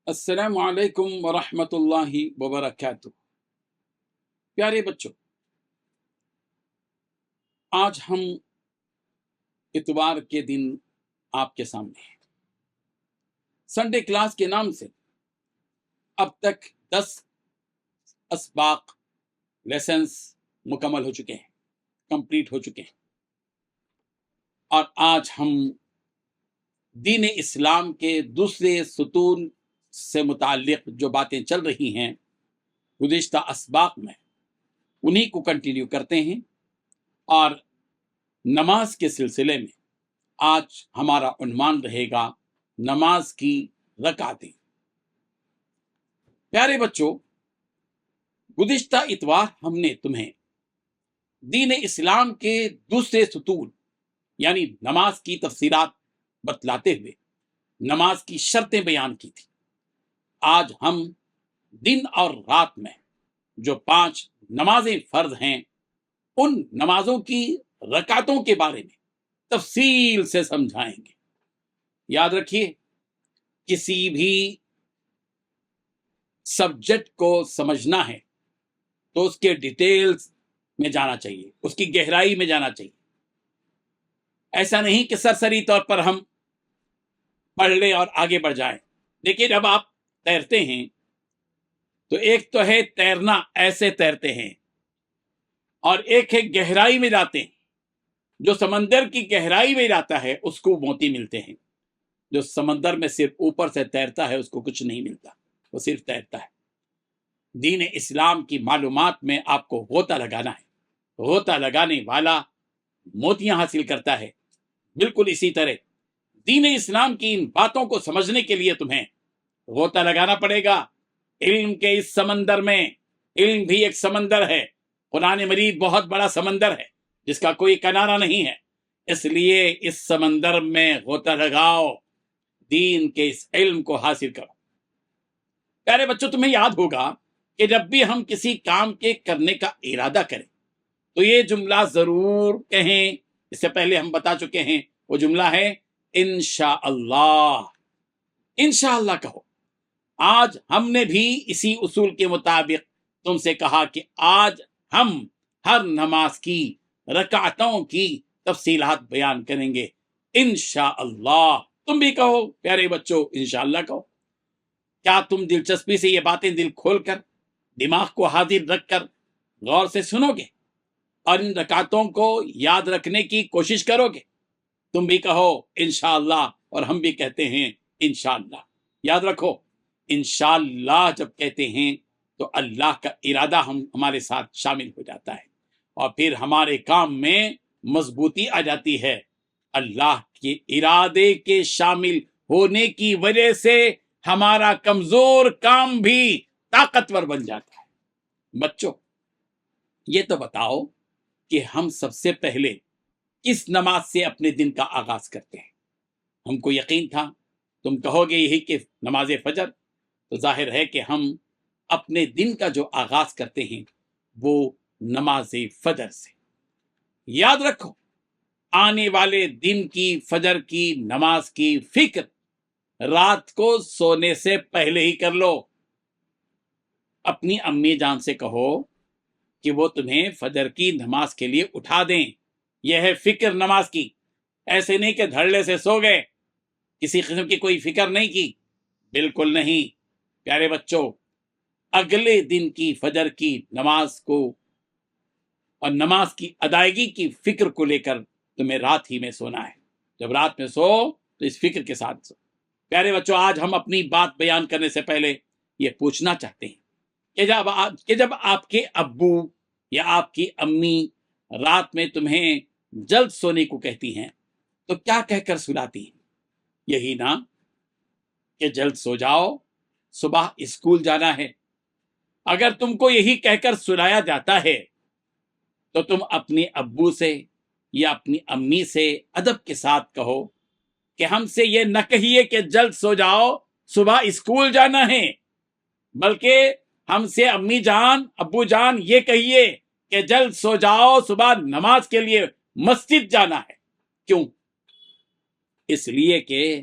السلام علیکم ورحمۃ اللہ وبرکاتہ۔ پیارے بچوں، آج ہم اتوار کے دن آپ کے سامنے ہیں۔ سنڈے کلاس کے نام سے اب تک 10 اسباق لیسنس مکمل ہو چکے ہیں، کمپلیٹ ہو چکے ہیں، اور آج ہم دین اسلام کے دوسرے ستون سے متعلق جو باتیں چل رہی ہیں گزشتہ اسباق میں، انہی کو کنٹینیو کرتے ہیں، اور نماز کے سلسلے میں آج ہمارا عنوان رہے گا نماز کی رکعتیں۔ پیارے بچوں، گزشتہ اتوار ہم نے تمہیں دین اسلام کے دوسرے ستون یعنی نماز کی تفصیلات بتلاتے ہوئے نماز کی شرطیں بیان کی تھی۔ آج ہم دن اور رات میں جو 5 نمازیں فرض ہیں ان نمازوں کی رکعتوں کے بارے میں تفصیل سے سمجھائیں گے۔ یاد رکھیے، کسی بھی سبجیکٹ کو سمجھنا ہے تو اس کے ڈیٹیلز میں جانا چاہیے، اس کی گہرائی میں جانا چاہیے۔ ایسا نہیں کہ سرسری طور پر ہم پڑھ لیں اور آگے بڑھ جائیں۔ دیکھیے، جب آپ تیرتے ہیں تو ایک تو ہے تیرنا، ایسے تیرتے ہیں، اور ایک ہے گہرائی میں جاتے ہیں۔ جو سمندر کی گہرائی میں جاتا ہے اس کو موتی ملتے ہیں، جو سمندر میں صرف اوپر سے تیرتا ہے اس کو کچھ نہیں ملتا، وہ صرف تیرتا ہے۔ دین اسلام کی معلومات میں آپ کو غوطہ لگانا ہے، غوطہ لگانے والا موتیاں حاصل کرتا ہے۔ بالکل اسی طرح دین اسلام کی ان باتوں کو سمجھنے کے لیے تمہیں غوطہ لگانا پڑے گا۔ علم کے اس سمندر میں، علم بھی ایک سمندر ہے، قرآن مجید بہت بڑا سمندر ہے جس کا کوئی کنارہ نہیں ہے، اس لیے اس سمندر میں غوطہ لگاؤ، دین کے اس علم کو حاصل کرو۔ پیارے بچوں، تمہیں یاد ہوگا کہ جب بھی ہم کسی کام کے کرنے کا ارادہ کریں تو یہ جملہ ضرور کہیں۔ اس سے پہلے ہم بتا چکے ہیں، وہ جملہ ہے انشاءاللہ۔ انشاءاللہ کہو۔ آج ہم نے بھی اسی اصول کے مطابق تم سے کہا کہ آج ہم ہر نماز کی رکعتوں کی تفصیلات بیان کریں گے، انشاءاللہ۔ تم بھی کہو پیارے بچوں، انشاءاللہ کہو۔ کیا تم دلچسپی سے یہ باتیں دل کھول کر، دماغ کو حاضر رکھ کر غور سے سنو گے اور ان رکعتوں کو یاد رکھنے کی کوشش کرو گے؟ تم بھی کہو انشاءاللہ، اور ہم بھی کہتے ہیں انشاءاللہ۔ یاد رکھو، انشاءاللہ جب کہتے ہیں تو اللہ کا ارادہ ہمارے ساتھ شامل ہو جاتا ہے، اور پھر ہمارے کام میں مضبوطی آ جاتی ہے۔ اللہ کے ارادے کے شامل ہونے کی وجہ سے ہمارا کمزور کام بھی طاقتور بن جاتا ہے۔ بچوں، یہ تو بتاؤ کہ ہم سب سے پہلے کس نماز سے اپنے دن کا آغاز کرتے ہیں؟ ہم کو یقین تھا تم کہو گے یہی کہ نماز فجر، تو ظاہر ہے کہ ہم اپنے دن کا جو آغاز کرتے ہیں وہ نماز فجر سے۔ یاد رکھو، آنے والے دن کی فجر کی نماز کی فکر رات کو سونے سے پہلے ہی کر لو۔ اپنی امی جان سے کہو کہ وہ تمہیں فجر کی نماز کے لیے اٹھا دیں۔ یہ ہے فکر نماز کی۔ ایسے نہیں کہ دھڑلے سے سو گئے، کسی قسم کی کوئی فکر نہیں کی، بالکل نہیں۔ پیارے بچوں، اگلے دن کی فجر کی نماز کو اور نماز کی ادائیگی کی فکر کو لے کر تمہیں رات ہی میں سونا ہے۔ جب رات میں سو تو اس فکر کے ساتھ سو۔ پیارے بچوں، آج ہم اپنی بات بیان کرنے سے پہلے یہ پوچھنا چاہتے ہیں کہ جب آپ کے ابو یا آپ کی امی رات میں تمہیں جلد سونے کو کہتی ہیں تو کیا کہہ کر سلاتی ہیں؟ یہی نا کہ جلد سو جاؤ، صبح اسکول جانا ہے۔ اگر تم کو یہی کہہ کر سلایا جاتا ہے تو تم اپنے ابو سے یا اپنی امی سے ادب کے ساتھ کہو کہ ہم سے یہ نہ کہیے کہ جلد سو جاؤ، صبح اسکول جانا ہے، بلکہ ہم سے امی جان، ابو جان یہ کہیے کہ جلد سو جاؤ، صبح نماز کے لیے مسجد جانا ہے۔ کیوں؟ اس لیے کہ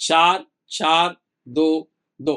4 4 2 2।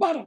12।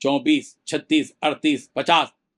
24 36 38 50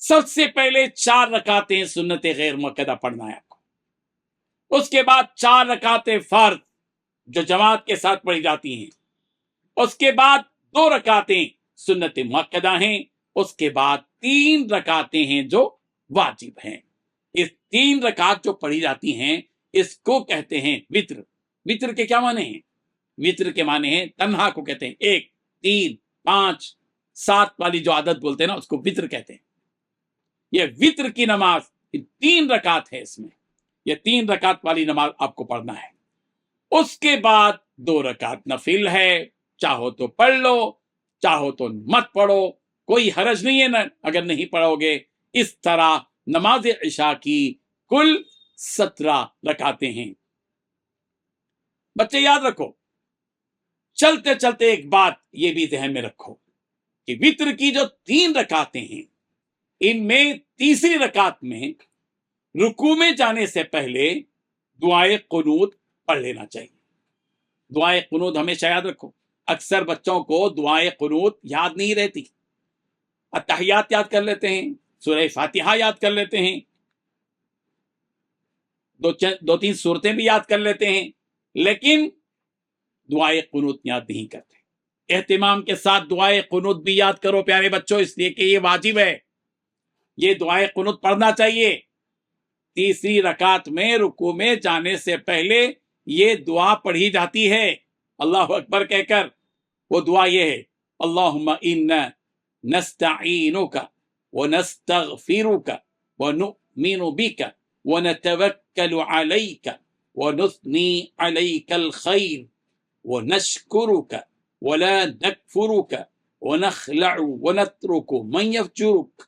سب سے پہلے 4 رکعتیں سنت غیر مؤکدہ پڑھنا ہے آپ کو، اس کے بعد 4 رکعتیں فرض جو جماعت کے ساتھ پڑھی جاتی ہیں، اس کے بعد 2 رکعتیں سنت مؤکدہ ہیں، اس کے بعد 3 رکعتیں ہیں جو واجب ہیں۔ اس 3 رکعت جو پڑھی جاتی ہیں اس کو کہتے ہیں وتر۔ وتر کے کیا معنی ہیں؟ وتر کے معنی ہیں تنہا کو کہتے ہیں، 1 3 5 7 والی جو عادت بولتے ہیں نا اس کو وتر کہتے ہیں۔ یہ وتر کی نماز 3 رکعت ہے، اس میں یہ 3 رکعت والی نماز آپ کو پڑھنا ہے۔ اس کے بعد 2 رکعت نفل ہے، چاہو تو پڑھ لو چاہو تو مت پڑھو، کوئی حرج نہیں ہے نا اگر نہیں پڑھو گے۔ اس طرح نماز عشاء کی کل 17 رکعتیں ہیں۔ بچے یاد رکھو، چلتے چلتے ایک بات یہ بھی ذہن میں رکھو کہ وتر کی جو 3 رکعتیں ہیں ان میں تیسری رکعت میں رکوع میں جانے سے پہلے دعائے قنوت پڑھ لینا چاہیے۔ دعائے قنوت ہمیشہ یاد رکھو، اکثر بچوں کو دعائے قنوت یاد نہیں رہتی، اتحیات یاد کر لیتے ہیں، سورہ فاتحہ یاد کر لیتے ہیں، 2-3 سورتیں بھی یاد کر لیتے ہیں، لیکن دعائے قنوت یاد نہیں کرتے۔ اہتمام کے ساتھ دعائے قنوت بھی یاد کرو پیارے بچوں، اس لیے کہ یہ واجب ہے، یہ دعائے قنوت پڑھنا چاہیے۔ تیسری رکعت میں رکوع میں جانے سے پہلے یہ دعا پڑھی جاتی ہے، اللہ اکبر کہہ کر۔ وہ دعا یہ ہے، اللہم انا نستعینک ونستغفرک ونؤمن بک ونتوکل علیک ونثنی علیک الخیر ونشکرک ولا نکفرک ونخلع ونترک من یفجرک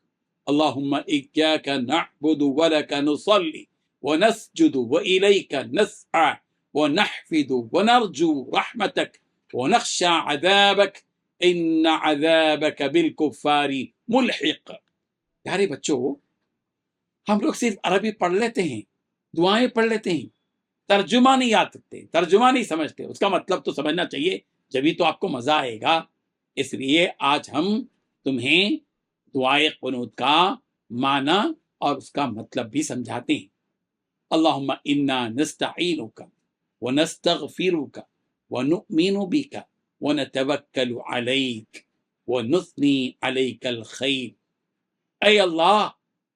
اللہم ایاک نعبد ولک نصلی ونسجد وإلیک نسعى ونحفظ ونرجو رحمتک ونخشى عذابک ان عذابک بالکفار ملحق۔ پیارے بچوں، ہم لوگ صرف عربی پڑھ لیتے ہیں، دعائیں پڑھ لیتے ہیں، ترجمہ نہیں یاد رکھتے، ترجمہ نہیں سمجھتے، اس کا مطلب تو سمجھنا چاہیے، جبھی تو آپ کو مزہ آئے گا۔ اس لیے آج ہم تمہیں دعائے قنوت کا معنی اور اس کا مطلب بھی سمجھاتے ہیں۔ اللہم انا نستعینک ونستغفرک ونؤمن بک ونتوکل علیک ونثنی علیک الخیر۔ اے اللہ،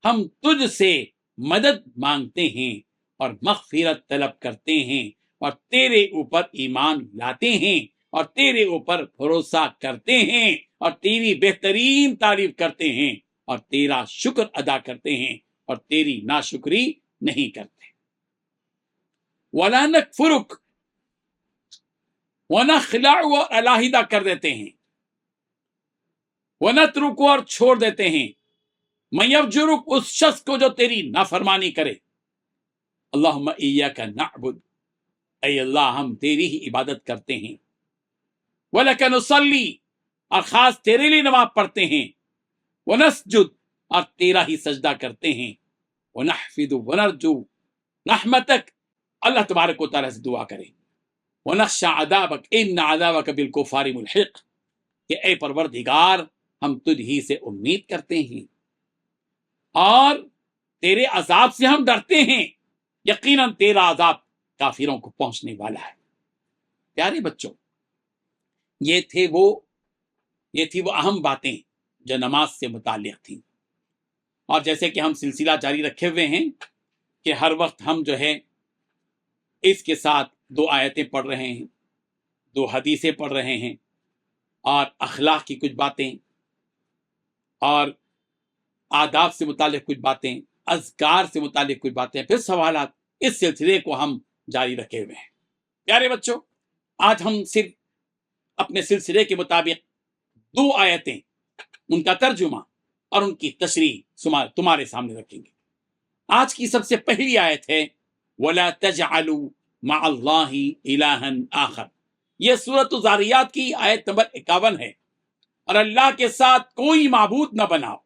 ہم تجھ سے مدد مانگتے ہیں اور مغفرت طلب کرتے ہیں اور تیرے اوپر ایمان لاتے ہیں اور تیرے اوپر بھروسہ کرتے ہیں اور تیری بہترین تعریف کرتے ہیں اور تیرا شکر ادا کرتے ہیں اور تیری ناشکری نہیں کرتے۔ وَلَا نَكْفُرُكَ، وَنَخْلَعُ اور علیحدہ کر دیتے ہیں، وَنَتْرُكُ اور چھوڑ دیتے ہیں، مَن یفجرک اس شخص کو جو تیری نافرمانی کرے۔ اللہم ایاک نعبد، اے اللہ ہم تیری ہی عبادت کرتے ہیں، وَلَكَ نُصَلِّ اور خاص تیرے لیے نماز پڑھتے ہیں، وَنَسْجُدُ اور تیرا ہی سجدہ کرتے ہیں، وَنَحْفِظُ وَنَرْجُو رحمتک اللہ تبارک و تعالیٰ سے دعا کریں، وَنَخْشَى عَذَابَكَ إِنَّ عَذَابَكَ بِالْكُفَّارِ مُلْحِقٌ کہ اے پروردگار ہم تجھ ہی سے امید کرتے ہیں اور تیرے عذاب سے ہم ڈرتے ہیں، یقیناً تیرا عذاب کافروں کو پہنچنے والا ہے۔ پیارے بچوں، یہ تھی وہ اہم باتیں جو نماز سے متعلق تھیں، اور جیسے کہ ہم سلسلہ جاری رکھے ہوئے ہیں کہ ہر وقت ہم جو ہے اس کے ساتھ 2 آیتیں پڑھ رہے ہیں، 2 حدیثیں پڑھ رہے ہیں، اور اخلاق کی کچھ باتیں اور آداب سے متعلق کچھ باتیں، اذکار سے متعلق کچھ باتیں، پھر سوالات، اس سلسلے کو ہم جاری رکھے ہوئے ہیں۔ پیارے بچوں، آج ہم صرف اپنے سلسلے کے مطابق 2 آیتیں، ان کا ترجمہ اور ان کی تشریح تمہارے سامنے رکھیں گے۔ آج کی سب سے پہلی آیت ہے وَلَا تَجْعَلُوا مَعَ اللَّهِ إِلَٰهًا آخَرَ۔ یہ سورۃ الذاریات کی آیت نمبر 51 ہے، اور اللہ کے ساتھ کوئی معبود نہ بناؤ۔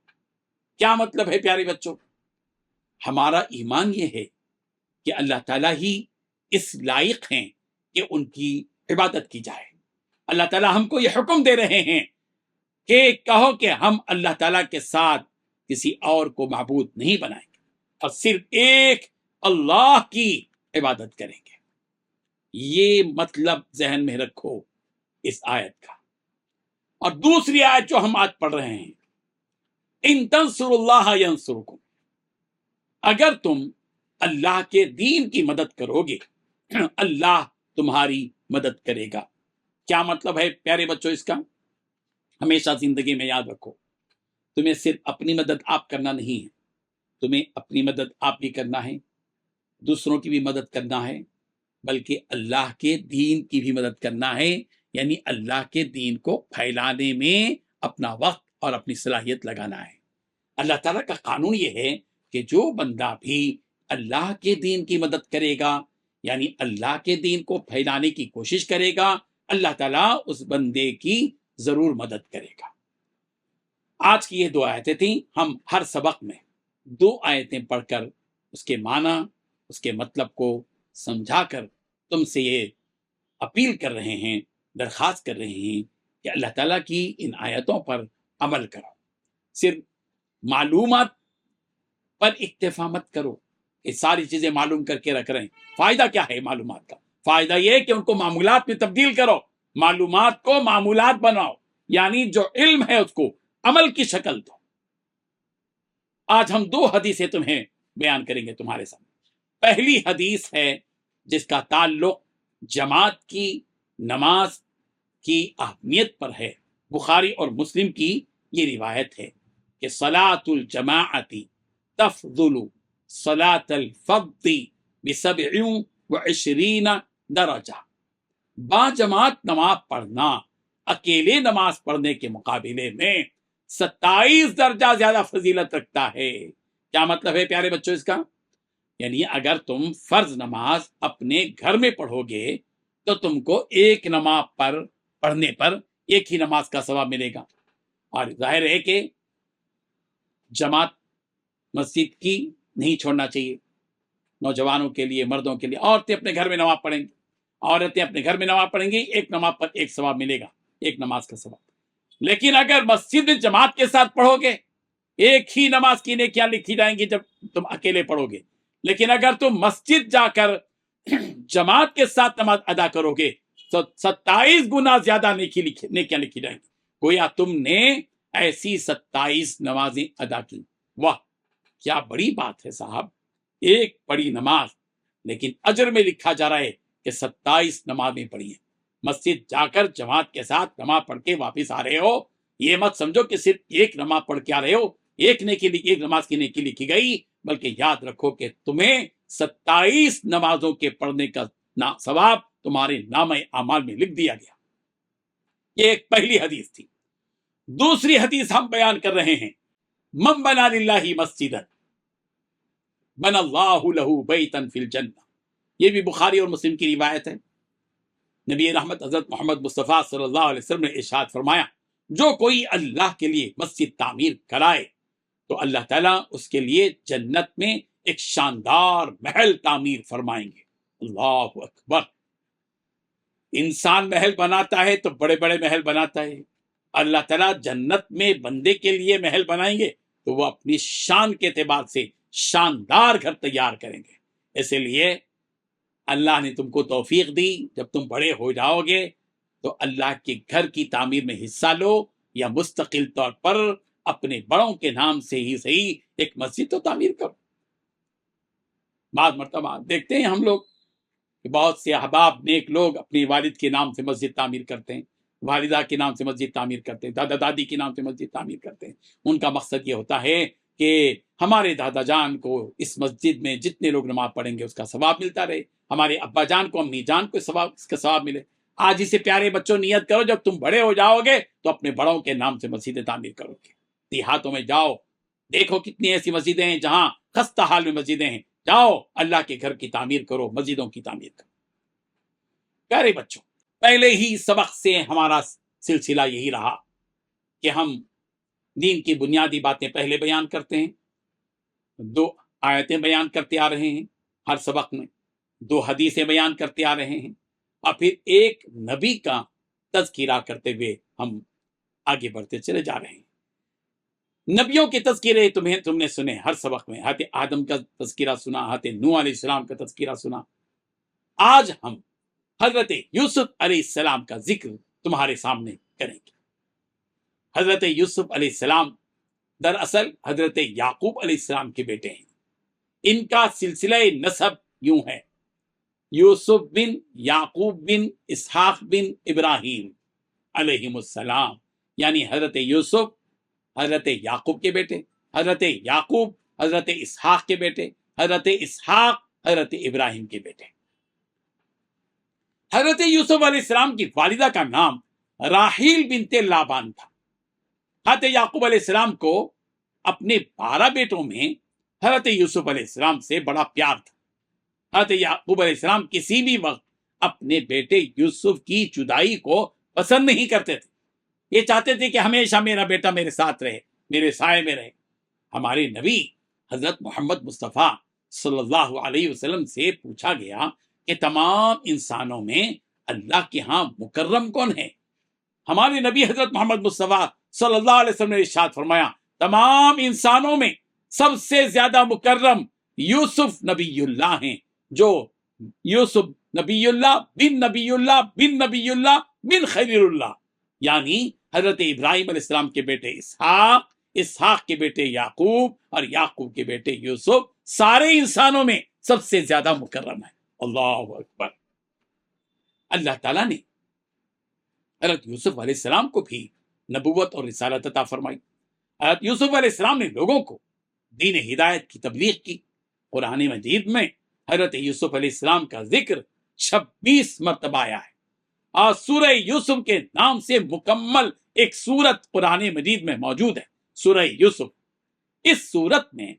کیا مطلب ہے پیارے بچوں؟ ہمارا ایمان یہ ہے کہ اللہ تعالیٰ ہی اس لائق ہیں کہ ان کی عبادت کی جائے۔ اللہ تعالیٰ ہم کو یہ حکم دے رہے ہیں کہ کہو کہ ہم اللہ تعالیٰ کے ساتھ کسی اور کو معبود نہیں بنائیں گے اور صرف ایک اللہ کی عبادت کریں گے۔ یہ مطلب ذہن میں رکھو اس آیت کا۔ اور دوسری آیت جو ہم آج پڑھ رہے ہیں، ان تنصروا اللہ ینصرکم، اگر تم اللہ کے دین کی مدد کرو گے اللہ تمہاری مدد کرے گا۔ کیا مطلب ہے پیارے بچوں اس کا؟ ہمیشہ زندگی میں یاد رکھو، تمہیں صرف اپنی مدد آپ کرنا نہیں ہے، تمہیں اپنی مدد آپ بھی کرنا ہے، دوسروں کی بھی مدد کرنا ہے، بلکہ اللہ کے دین کی بھی مدد کرنا ہے، یعنی اللہ کے دین کو پھیلانے میں اپنا وقت اور اپنی صلاحیت لگانا ہے۔ اللہ تعالیٰ کا قانون یہ ہے کہ جو بندہ بھی اللہ کے دین کی مدد کرے گا، یعنی اللہ کے دین کو پھیلانے کی کوشش کرے گا، اللہ تعالیٰ اس بندے کی ضرور مدد کرے گا۔ آج کی یہ 2 آیتیں تھیں۔ ہم ہر سبق میں 2 آیتیں پڑھ کر اس کے معنی، اس کے مطلب کو سمجھا کر تم سے یہ اپیل کر رہے ہیں، درخواست کر رہے ہیں کہ اللہ تعالیٰ کی ان آیتوں پر عمل کرو۔ صرف معلومات پر اکتفا مت کرو کہ ساری چیزیں معلوم کر کے رکھ رہے ہیں۔ فائدہ کیا ہے معلومات کا؟ فائدہ یہ کہ ان کو معمولات میں تبدیل کرو، معلومات کو معمولات بناؤ، یعنی جو علم ہے اس کو عمل کی شکل دو۔ آج ہم 2 حدیثیں تمہیں بیان کریں گے تمہارے سامنے۔ پہلی حدیث ہے جس کا تعلق جماعت کی نماز کی اہمیت پر ہے۔ بخاری اور مسلم کی یہ روایت ہے کہ صلاۃ الجماعت تفضل صلاۃ الفرد ب27 درجہ، با جماعت نماز پڑھنا اکیلے نماز پڑھنے کے مقابلے میں 27 درجہ زیادہ فضیلت رکھتا ہے۔ کیا مطلب ہے پیارے بچوں اس کا؟ یعنی اگر تم فرض نماز اپنے گھر میں پڑھو گے تو تم کو ایک نماز پر پڑھنے پر ایک ہی نماز کا ثواب ملے گا۔ اور ظاہر ہے کہ جماعت مسجد کی نہیں چھوڑنا چاہیے، نوجوانوں کے لیے، مردوں کے لیے۔ عورتیں اپنے گھر میں نماز پڑھیں گی، عورتیں اپنے گھر میں نماز پڑھیں گی، ایک نماز پر ایک ثواب ملے گا، ایک نماز کا ثواب۔ لیکن اگر مسجد جماعت کے ساتھ پڑھو گے، ایک ہی نماز کی نیکیاں لکھی جائیں گی جب تم اکیلے پڑھو گے، لیکن اگر تم مسجد جا کر جماعت کے ساتھ نماز ادا کرو گے تو 27 گنا زیادہ نیکیاں لکھی جائیں گی۔ گویا تم نے ایسی 27 نمازیں ادا کی۔ واہ کیا بڑی بات ہے صاحب، ایک بڑی نماز، لیکن اجر میں لکھا جا رہا ہے کہ 27 نمازیں پڑھی ہیں۔ مسجد جا کر جماعت کے ساتھ نماز پڑھ کے واپس آ رہے ہو، یہ مت سمجھو کہ صرف ایک نماز پڑھ کے آ رہے ہو، ایک نماز کی نیکی لکھی گئی، بلکہ یاد رکھو کہ تمہیں 27 نمازوں کے پڑھنے کا ثواب تمہارے نامہ اعمال میں لکھ دیا گیا۔ یہ ایک پہلی حدیث تھی۔ دوسری حدیث ہم بیان کر رہے ہیں، من بنا للہ مسجدا بنى اللہ لہ بیتا فی الجنہ۔ یہ بھی بخاری اور مسلم کی روایت ہے۔ نبی رحمت حضرت محمد مصطفیٰ صلی اللہ علیہ وسلم نے ارشاد فرمایا، جو کوئی اللہ کے لیے مسجد تعمیر کرائے تو اللہ تعالیٰ اس کے لیے جنت میں ایک شاندار محل تعمیر فرمائیں گے۔ اللہ اکبر! انسان محل بناتا ہے تو بڑے بڑے محل بناتا ہے، اللہ تعالیٰ جنت میں بندے کے لیے محل بنائیں گے تو وہ اپنی شان کے اعتبار سے شاندار گھر تیار کریں گے۔ اسی لیے اللہ نے تم کو توفیق دی، جب تم بڑے ہو جاؤ گے تو اللہ کے گھر کی تعمیر میں حصہ لو، یا مستقل طور پر اپنے بڑوں کے نام سے ہی صحیح ایک مسجد تو تعمیر کرو۔ بعض مرتبہ دیکھتے ہیں ہم لوگ کہ بہت سے احباب نیک لوگ اپنے والد کے نام سے مسجد تعمیر کرتے ہیں، والدہ کے نام سے مسجد تعمیر کرتے ہیں، دادا دادی کے نام سے مسجد تعمیر کرتے ہیں۔ ان کا مقصد یہ ہوتا ہے کہ ہمارے دادا جان کو اس مسجد میں جتنے لوگ نماز پڑھیں گے اس کا ثواب ملتا رہے، ہمارے ابا جان کو، امی جان کو اس کا ثواب ملے۔ آج اسے پیارے بچوں نیت کرو، جب تم بڑے ہو جاؤ گے تو اپنے بڑوں کے نام سے مسجدیں تعمیر کرو گے۔ دیہاتوں میں جاؤ، دیکھو کتنی ایسی مسجدیں ہیں جہاں خستہ حال میں مسجدیں ہیں، جاؤ اللہ کے گھر کی تعمیر کرو، مسجدوں کی تعمیر کرو۔ پیارے بچوں، پہلے ہی سبق سے ہمارا سلسلہ یہی رہا کہ ہم دین کی بنیادی باتیں پہلے بیان کرتے ہیں، 2 آیتیں بیان کرتے آ رہے ہیں ہر سبق میں، 2 حدیثیں بیان کرتے آ رہے ہیں، اور پھر ایک نبی کا تذکرہ کرتے ہوئے ہم آگے بڑھتے چلے جا رہے ہیں۔ نبیوں کے تذکرے تم نے سنے ہر سبق میں، حضرت آدم کا تذکرہ سنا، حضرت نوح علیہ السلام کا تذکرہ سنا. آج ہم حضرت یوسف علیہ السلام کا ذکر تمہارے سامنے کریں گے. حضرت یوسف علیہ السلام دراصل حضرت یعقوب علیہ السلام کے بیٹے ہیں. ان کا سلسلہ نسب یوں ہے: یوسف بن یعقوب بن اسحاق بن ابراہیم علیہم السلام، یعنی حضرت یوسف حضرت یعقوب کے بیٹے، حضرت یعقوب حضرت اسحاق کے بیٹے، حضرت اسحاق حضرت ابراہیم کے بیٹے. حضرت یوسف علیہ السلام کی والدہ کا نام راحیل بنت لابان تھا. حضرت یعقوب علیہ السلام کو اپنے 12 بیٹوں میں حضرت یوسف علیہ السلام سے بڑا پیار تھا. حضرت یعقوب علیہ السلام کسی بھی وقت اپنے بیٹے یوسف کی جدائی کو پسند نہیں کرتے تھے. یہ چاہتے تھے کہ ہمیشہ میرا بیٹا میرے ساتھ رہے، میرے سائے میں رہے. ہمارے نبی حضرت محمد مصطفیٰ صلی اللہ علیہ وسلم سے پوچھا گیا کہ تمام انسانوں میں اللہ کے ہاں مکرم کون ہے؟ ہمارے نبی حضرت محمد مصطفیٰ صلی اللہ علیہ وسلم نے ارشاد فرمایا تمام انسانوں میں سب سے زیادہ مکرم یوسف نبی اللہ ہیں، جو یوسف نبی اللہ بن نبی اللہ بن نبی اللہ بن خلیل اللہ، یعنی حضرت ابراہیم علیہ السلام کے بیٹے اسحاق، اسحاق کے بیٹے یعقوب اور یعقوب کے بیٹے یوسف سارے انسانوں میں سب سے زیادہ مکرم ہے. اللہ اکبر. اللہ تعالیٰ نے حضرت یوسف علیہ السلام کو بھی نبوت اور رسالت عطا فرمائی. حضرت یوسف علیہ السلام نے لوگوں کو دین ہدایت کی تبلیغ کی. قرآن مجید میں حضرت یوسف علیہ السلام کا ذکر 26 مرتبہ آیا ہے، اور سورہ یوسف کے نام سے مکمل ایک سورت قرآن مجید میں موجود ہے، سورہ یوسف. اس سورت میں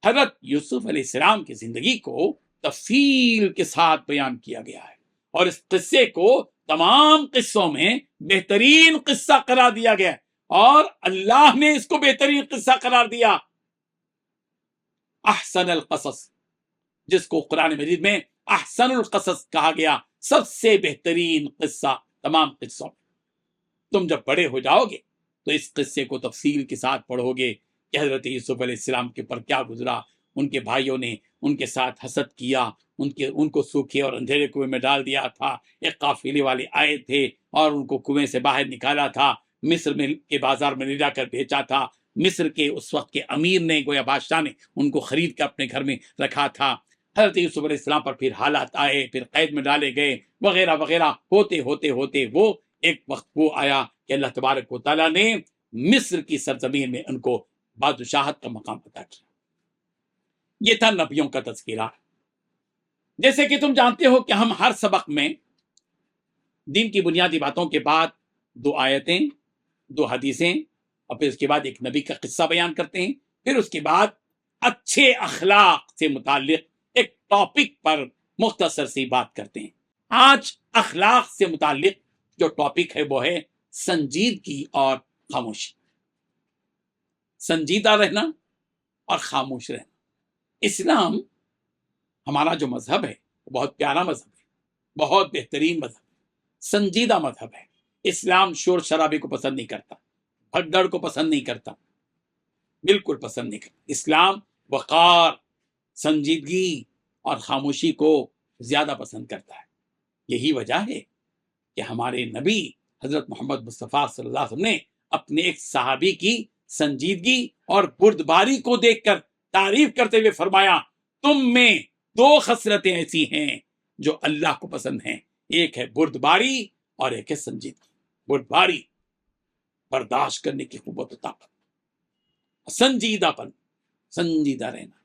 حضرت یوسف علیہ السلام کی زندگی کو تفصیل کے ساتھ بیان کیا گیا ہے، اور اس قصے کو تمام قصوں میں بہترین قصہ قرار دیا گیا ہے، اور اللہ نے اس کو بہترین قصہ قرار دیا. احسن القصص، جس کو قرآن مجید میں احسن القصص کہا گیا، سب سے بہترین قصہ تمام قصوں میں. تم جب بڑے ہو جاؤ گے تو اس قصے کو تفصیل کے ساتھ پڑھو گے کہ حضرت یوسف علیہ السلام کے پر کیا گزرا. ان کے بھائیوں نے ان کے ساتھ حسد کیا، ان کو سوکھے اور اندھیرے کنویں میں ڈال دیا تھا. ایک قافلے والے آئے تھے اور ان کو کنویں سے باہر نکالا تھا، مصر میں کے بازار میں لے جا کر بیچا تھا. مصر کے اس وقت کے امیر نے، گویا بادشاہ نے، ان کو خرید کر اپنے گھر میں رکھا تھا. حضرت یوسف علیہ السلام پر پھر حالات آئے، پھر قید میں ڈالے گئے، وغیرہ وغیرہ. ہوتے ہوتے ہوتے وہ ایک وقت وہ آیا کہ اللہ تبارک و تعالیٰ نے مصر کی سرزمین میں ان کو بادشاہت کا مقام عطا کیا. یہ تھا نبیوں کا تذکرہ. جیسے کہ تم جانتے ہو کہ ہم ہر سبق میں دین کی بنیادی باتوں کے بعد 2 آیتیں، 2 حدیثیں، اور پھر اس کے بعد ایک نبی کا قصہ بیان کرتے ہیں. پھر اس کے بعد اچھے اخلاق سے متعلق ایک ٹاپک پر مختصر سی بات کرتے ہیں. آج اخلاق سے متعلق جو ٹاپک ہے وہ ہے سنجیدگی اور خاموشی. سنجیدہ رہنا اور خاموش رہنا. اسلام ہمارا جو مذہب ہے وہ بہت پیارا مذہب ہے، بہت بہترین مذہب ہے، سنجیدہ مذہب ہے. اسلام شور شرابے کو پسند نہیں کرتا، بھگدڑ کو پسند نہیں کرتا، بالکل پسند نہیں کرتا. اسلام وقار، سنجیدگی اور خاموشی کو زیادہ پسند کرتا ہے. یہی وجہ ہے کہ ہمارے نبی حضرت محمد مصطفیٰ صلی اللہ علیہ وسلم نے اپنے ایک صحابی کی سنجیدگی اور بردباری کو دیکھ کر تعریف کرتے ہوئے فرمایا تم میں 2 خصلتیں ایسی ہیں جو اللہ کو پسند ہیں، ایک ہے بردباری اور ایک ہے سنجیدگی. بردباری، برداشت کرنے کی قوت و طاقت، سنجیدہ پن، سنجیدہ رہنا.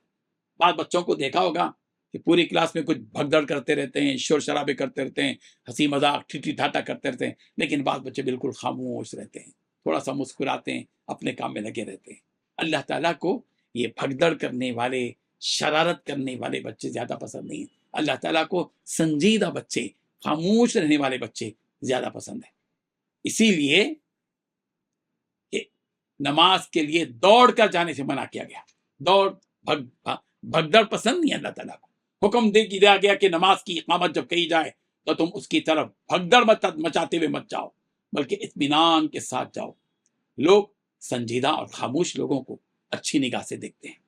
بعض بچوں کو دیکھا ہوگا کہ پوری کلاس میں کچھ بھگدڑ کرتے رہتے ہیں، شور شرابے کرتے رہتے ہیں، ہنسی مذاق ٹھٹی ٹھاٹا کرتے رہتے ہیں، لیکن بعض بچے بالکل خاموش رہتے ہیں، تھوڑا سا مسکراتے ہیں، اپنے کام میں لگے رہتے ہیں. اللہ تعالیٰ کو یہ بھگدڑ کرنے والے، شرارت کرنے والے بچے زیادہ پسند نہیں ہیں. اللہ تعالیٰ کو سنجیدہ بچے، خاموش رہنے والے بچے زیادہ پسند ہیں. اسی لیے کہ نماز کے لیے دوڑ کر جانے سے منع کیا گیا. دوڑ بھگدڑ پسند نہیں ہے اللہ تعالیٰ کو. حکم دے دیا گیا کہ نماز کی اقامت جب کہی جائے تو تم اس کی طرف بھگدڑ مچاتے ہوئے مت جاؤ، بلکہ اطمینان کے ساتھ جاؤ. لوگ سنجیدہ اور خاموش لوگوں کو اچھی نگاہ سے دیکھتے ہیں۔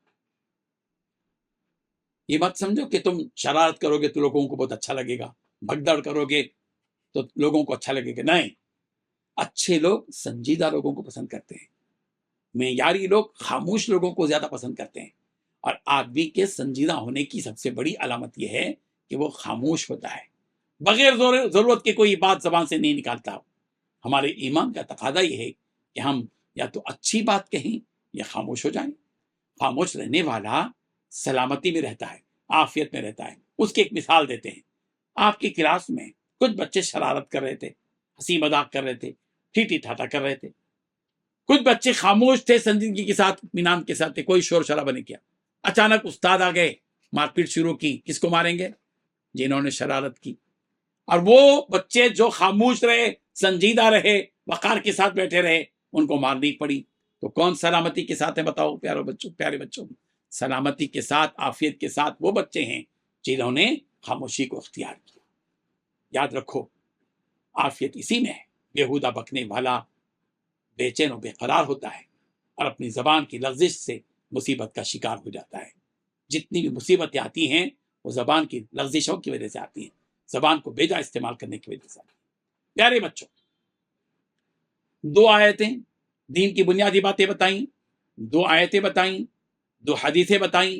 یہ مت سمجھو کہ تم شرارت کرو گے تو لوگوں کو بہت اچھا لگے گا، بھگدڑ کرو گے تو لوگوں کو اچھا لگے گا، نہیں، اچھے لوگ سنجیدہ لوگوں کو پسند کرتے ہیں، معیاری لوگ خاموش لوگوں کو زیادہ پسند کرتے ہیں، اور آدمی کے سنجیدہ ہونے کی سب سے بڑی علامت یہ ہے کہ وہ خاموش ہوتا ہے، بغیر ضرورت کے کوئی بات زبان سے نہیں نکالتا۔ ہمارے ایمان کا تقاضا یہ ہے کہ ہم یا تو اچھی بات کہیں یا خاموش ہو جائیں۔ خاموش رہنے والا سلامتی میں رہتا ہے، عافیت میں رہتا ہے۔ اس کی ایک مثال دیتے ہیں۔ آپ کی کلاس میں کچھ بچے شرارت کر رہے تھے، ہنسی مذاق کر رہے تھے، ٹھیٹھی ٹھاٹا کر رہے تھے، کچھ بچے خاموش تھے، سنجیدگی کے ساتھ، اطمینان کے ساتھ تھے، کوئی شور شرابہ نہیں کیا۔ اچانک استاد آ گئے، مار پیٹ شروع کی، کس کو ماریں گے؟ جنہوں نے شرارت کی۔ اور وہ بچے جو خاموش رہے، سنجیدہ رہے، وقار کے ساتھ بیٹھے رہے، ان کو مارنی پڑی۔ تو کون سلامتی کے ساتھ ہے بتاؤ پیارے بچوں؟ سلامتی کے ساتھ، عافیت کے ساتھ وہ بچے ہیں جنہوں نے خاموشی کو اختیار کیا۔ یاد رکھو، عافیت اسی میں ہے۔ بیہودہ بکنے والا بے چین و بے قرار ہوتا ہے اور اپنی زبان کی لغزش سے مصیبت کا شکار ہو جاتا ہے۔ جتنی بھی مصیبتیں آتی ہیں وہ زبان کی لغزشوں کی وجہ سے آتی ہیں، زبان کو بیجا استعمال کرنے کی وجہ سے آتی ہیں۔ پیارے بچوں، 2 آیتیں دین کی بنیادی باتیں بتائیں، 2 آیتیں بتائیں، 2 حدیثیں بتائیں،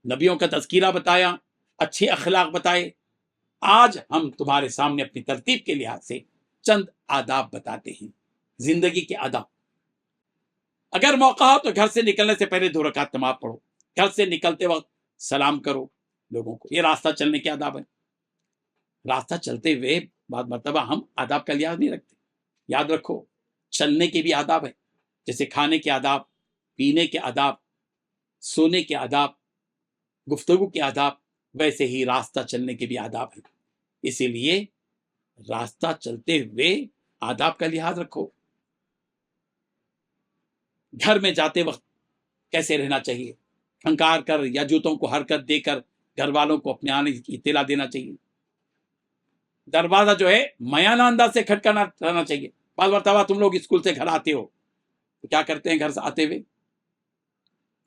نبیوں کا تذکیرہ بتایا، اچھے اخلاق بتائے۔ آج ہم تمہارے سامنے اپنی ترتیب کے لحاظ سے چند آداب بتاتے ہیں، زندگی کے آداب۔ اگر موقع ہو تو گھر سے نکلنے سے پہلے 2 رکعت نماز پڑھو، گھر سے نکلتے وقت سلام کرو لوگوں کو۔ یہ راستہ چلنے کے آداب ہیں۔ راستہ چلتے ہوئے بعض مرتبہ ہم آداب کا لحاظ نہیں رکھتے۔ یاد رکھو، چلنے کے بھی آداب ہیں، جیسے کھانے کے آداب، پینے کے آداب، سونے کے آداب، گفتگو کے آداب، ویسے ہی راستہ چلنے کے بھی آداب ہیں۔ اسی لیے راستہ چلتے ہوئے آداب کا لحاظ رکھو۔ گھر میں جاتے وقت کیسے رہنا چاہیے؟ پھنکار کر یا جوتوں کو حرکت دے کر گھر والوں کو اپنے آنے کی اطلاع دینا چاہیے۔ دروازہ جو ہے میانہ انداز سے کھٹکانا رہنا چاہیے۔ بعض مرتبہ تم لوگ اسکول سے گھر آتے ہو تو کیا کرتے ہیں؟ گھر سے آتے ہوئے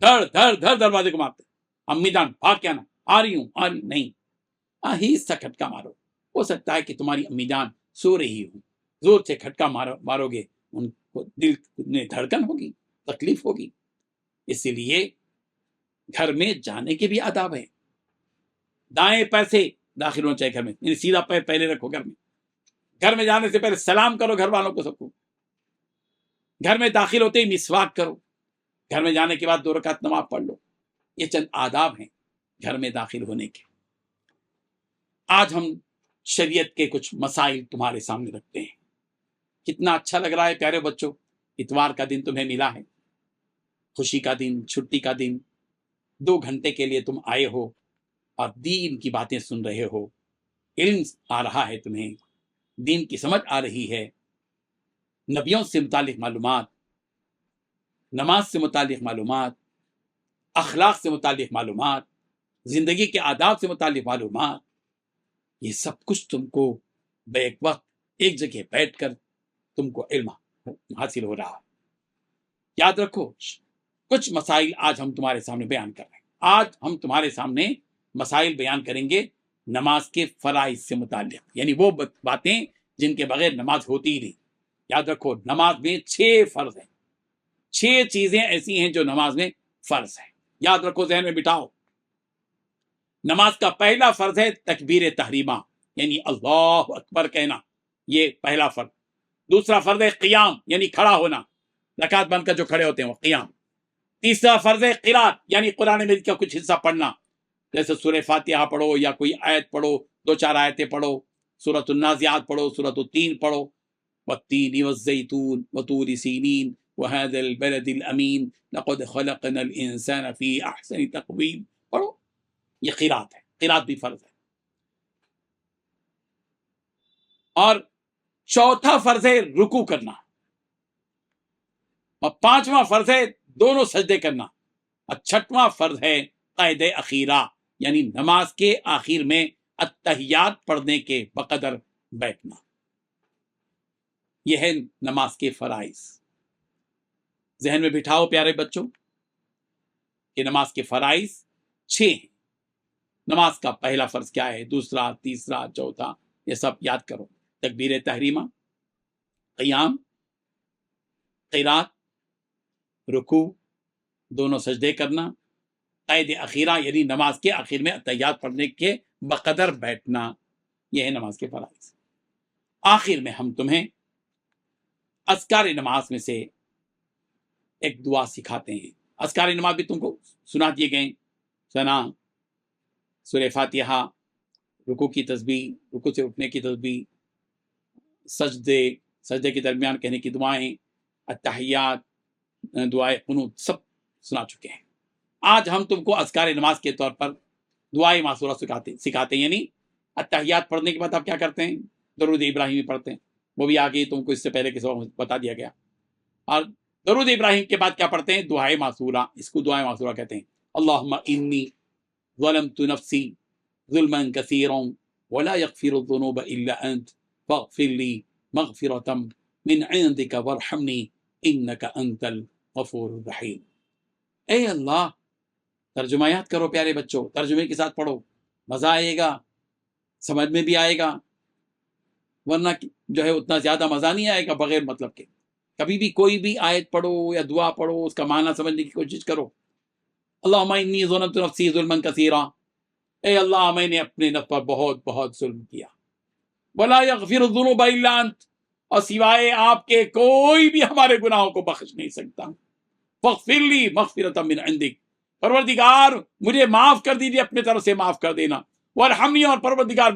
دھڑ دھڑ دھڑ دروازے کو مارتے ہیں، امی جان بھاگ کے آنا، آ رہی ہوں آ رہی ہوں۔ نہیں، آہستہ کھٹکا مارو۔ ہو سکتا ہے کہ تمہاری امی جان سو رہی ہو، زور سے کھٹکا مارو گے، ان کو دل میں دھڑکن ہوگی، تکلیف ہوگی۔ اسی لیے گھر میں جانے کے بھی آداب ہیں۔ دائیں پیر سے داخل ہونا چاہیے گھر میں، یعنی سیدھا پیر پہلے رکھو گھر میں۔ گھر میں جانے سے پہلے سلام کرو گھر والوں کو، سب کو۔ گھر میں داخل ہوتے ہی مسواک کرو۔ گھر میں جانے کے بعد 2 رکعت نماز پڑھ لو۔ یہ چند آداب ہیں گھر میں داخل ہونے کے۔ آج ہم شریعت کے کچھ مسائل تمہارے سامنے رکھتے ہیں۔ کتنا اچھا لگ رہا ہے پیارے بچوں، اتوار کا دن تمہیں ملا ہے، خوشی کا دن، چھٹی کا دن۔ 2 گھنٹے کے لیے تم آئے ہو اور دین کی باتیں سن رہے ہو، علم آ رہا ہے، تمہیں دین کی سمجھ آ رہی ہے، نبیوں سے متعلق معلومات، نماز سے متعلق معلومات، اخلاق سے متعلق معلومات، زندگی کے آداب سے متعلق معلومات۔ یہ سب کچھ تم کو بیک وقت ایک جگہ بیٹھ کر تم کو علم حاصل ہو رہا ہے۔ یاد رکھو، کچھ مسائل آج ہم تمہارے سامنے بیان کر رہے ہیں۔ آج ہم تمہارے سامنے مسائل بیان کریں گے نماز کے فرائض سے متعلق، یعنی وہ باتیں جن کے بغیر نماز ہوتی ہی نہیں۔ یاد رکھو، نماز میں 6 فرض ہیں، 6 چیزیں ایسی ہیں جو نماز میں فرض ہیں۔ یاد رکھو، ذہن میں بٹھاؤ۔ نماز کا پہلا فرض ہے تکبیر تحریمہ، یعنی اللہ اکبر کہنا، یہ پہلا فرض۔ دوسرا فرض ہے قیام، یعنی کھڑا ہونا، رکعت بن کر جو کھڑے ہوتے ہیں وہ قیام۔ تیسرا فرض ہے قرات، یعنی قرآن مجید کا کچھ حصہ پڑھنا، جیسے سورہ فاتحہ پڑھو یا کوئی آیت پڑھو، 2-4 آیتیں پڑھو، سورۃ النازعات پڑھو، سورۃ التین پڑھو، والتین والزیتون وطور سینین وهذا البلد الامین لقد خلقنا الانسان فی احسن تقویم پڑھو۔ یہ قرات ہے، قرات بھی فرض ہے۔ اور چوتھا فرض ہے رکوع کرنا، اور 5واں فرض ہے دونوں سجدے کرنا، اور 6واں فرض ہے قید اخیرہ، یعنی نماز کے آخر میں التحیات پڑھنے کے بقدر بیٹھنا۔ یہ ہے نماز کے فرائض۔ ذہن میں بٹھاؤ پیارے بچوں کہ نماز کے فرائض 6 ہیں. نماز کا پہلا فرض کیا ہے، دوسرا، تیسرا، چوتھا، یہ سب یاد کرو. تکبیر تحریمہ، قیام، قرات، رکوع، دونوں سجدے کرنا، قید اخیرہ یعنی نماز کے آخر میں اتحیات پڑھنے کے بقدر بیٹھنا، یہ ہے نماز کے فرائض. آخر میں ہم تمہیں اذکار نماز میں سے ایک دعا سکھاتے ہیں. اذکار نماز بھی تم کو سنا دیے گئے، ثنا، سورہ فاتحہ، رکوع کی تسبیح، رکوع سے اٹھنے کی تسبیح، سجدے کے درمیان کہنے کی دعائیں، التحیات، دعائے قنوت، سب سنا چکے ہیں. آج ہم تم کو اذکار نماز کے طور پر دعائے معصورہ سکھاتے ہیں. یعنی التحیات پڑھنے کے بعد آپ کیا کرتے ہیں؟ درود ابراہیمی پڑھتے ہیں، وہ بھی آگے تم کو اس سے پہلے کے سبق میں بتا دیا گیا. اور درود ابراہیم کے بعد کیا پڑھتے ہیں؟ دعائے معصورہ. اس کو دعائے معصورہ کہتے ہیں. اللہم انی ظلمت نفسی ظلما کثیرا ولا یغفر الذنوب الا انت فاغفر لی مغفرۃ من عندک وارحمنی انک انت الغفور الرحیم. اے اللہ، ترجمہ یاد کرو پیارے بچوں، ترجمے کے ساتھ پڑھو، مزہ آئے گا، سمجھ میں بھی آئے گا، ورنہ جو ہے اتنا زیادہ مزہ نہیں آئے گا بغیر مطلب کے. کبھی بھی کوئی بھی آیت پڑھو یا دعا پڑھو، اس کا معنی سمجھنے کی کوشش کرو. اللہم انی ظلمت نفسی ظلما کثیرا، اے اللہ میں نے اپنے نفس پر بہت بہت ظلم کیا. ولا یغفر الذنوب الا انت، اور سوائے آپ کے کوئی بھی ہمارے گناہوں کو بخش نہیں سکتا. فاغفر لی مغفرۃ من عندک، پروردگار مجھے معاف کر دیجیے، اپنے طرف سے معاف کر دینا. وارحمنی، اور پروردگار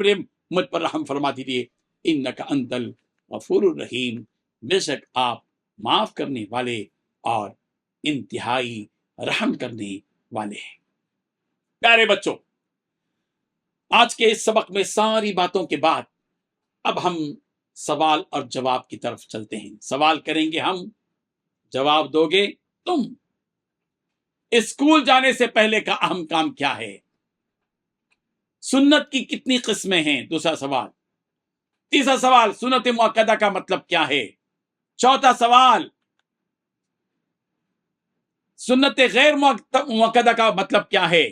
مجھ پر رحم فرما دیجیے. انک انت الغفور الرحیم، بے شک آپ معاف کرنے والے اور انتہائی رحم کرنے والے ہیں. پیارے بچوں، آج کے اس سبق میں ساری باتوں کے بعد اب ہم سوال اور جواب کی طرف چلتے ہیں. سوال کریں گے ہم، جواب دو گے تم. اسکول جانے سے پہلے کا اہم کام کیا ہے؟ سنت کی کتنی قسمیں ہیں؟ دوسرا سوال. تیسرا سوال، سنت مؤکدہ کا مطلب کیا ہے؟ چوتھا سوال، سنت غیر مؤکدہ کا مطلب کیا ہے؟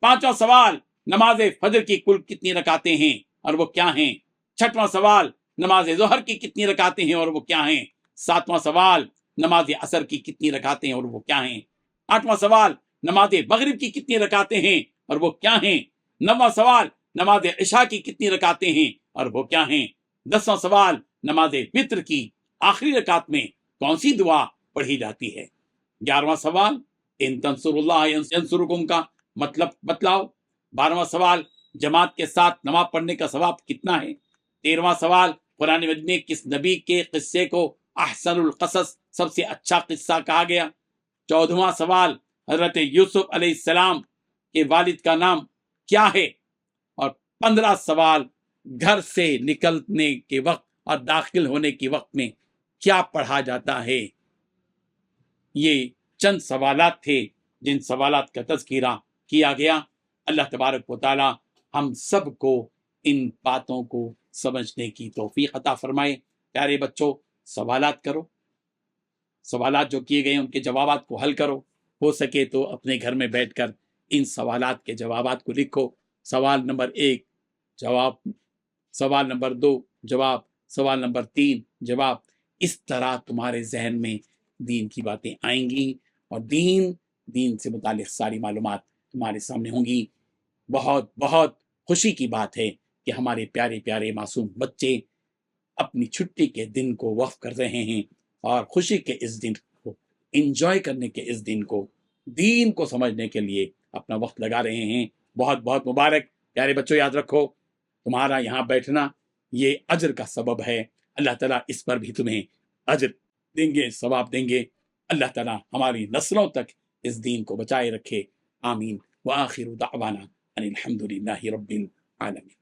پانچواں سوال، نماز فجر کی کل کتنی رکعتیں ہیں اور وہ کیا ہیں؟ چھٹواں سوال، نماز ظہر کی کتنی رکعتیں ہیں اور وہ کیا ہیں؟ ساتواں سوال، نماز عصر کی کتنی رکعتیں ہیں اور وہ کیا ہیں؟ آٹھواں سوال، نماز مغرب کی کتنی رکعتیں ہیں اور وہ کیا ہیں؟ نواں سوال، نماز عشاء کی کتنی رکعتیں ہیں اور وہ کیا ہیں؟ 10واں سوال، نماز وتر کی آخری رکعت میں کون سی دعا پڑھی جاتی ہے؟ 11واں سوال، ان تنصر اللہ ینصرکم کا مطلب بتلاؤ. 12واں سوال، جماعت کے ساتھ نماز پڑھنے کا ثواب کتنا ہے؟ 13واں سوال، قرآن مجید میں کس نبی کے قصے کو احسن القصص، سب سے اچھا قصہ کہا گیا؟ 14واں سوال، حضرت یوسف علیہ السلام کے والد کا نام کیا ہے؟ اور 15 سوال، گھر سے نکلنے کے وقت اور داخل ہونے کے وقت میں کیا پڑھا جاتا ہے؟ یہ چند سوالات تھے جن سوالات کا تذکرہ کیا گیا. اللہ تبارک و تعالی ہم سب کو ان باتوں کو سمجھنے کی توفیق عطا فرمائے. پیارے بچوں، سوالات کرو، سوالات جو کیے گئے ہیں ان کے جوابات کو حل کرو. ہو سکے تو اپنے گھر میں بیٹھ کر ان سوالات کے جوابات کو لکھو. سوال نمبر 1 جواب، سوال نمبر 2 جواب، سوال نمبر 3 جواب. اس طرح تمہارے ذہن میں دین کی باتیں آئیں گی اور دین سے متعلق ساری معلومات تمہارے سامنے ہوں گی. بہت بہت خوشی کی بات ہے کہ ہمارے پیارے پیارے معصوم بچے اپنی چھٹی کے دن کو وقف کر رہے ہیں اور خوشی کے اس دن کو، انجوائے کرنے کے اس دن کو، دین کو سمجھنے کے لیے اپنا وقت لگا رہے ہیں. بہت بہت مبارک. پیارے بچوں، یاد رکھو تمہارا یہاں بیٹھنا یہ اجر کا سبب ہے. اللہ تعالیٰ اس پر بھی تمہیں اجر دیں گے، ثواب دیں گے. اللہ تعالیٰ ہماری نسلوں تک اس دین کو بچائے رکھے. آمین. وآخر دعوانا ان الحمد للہ رب العالمین.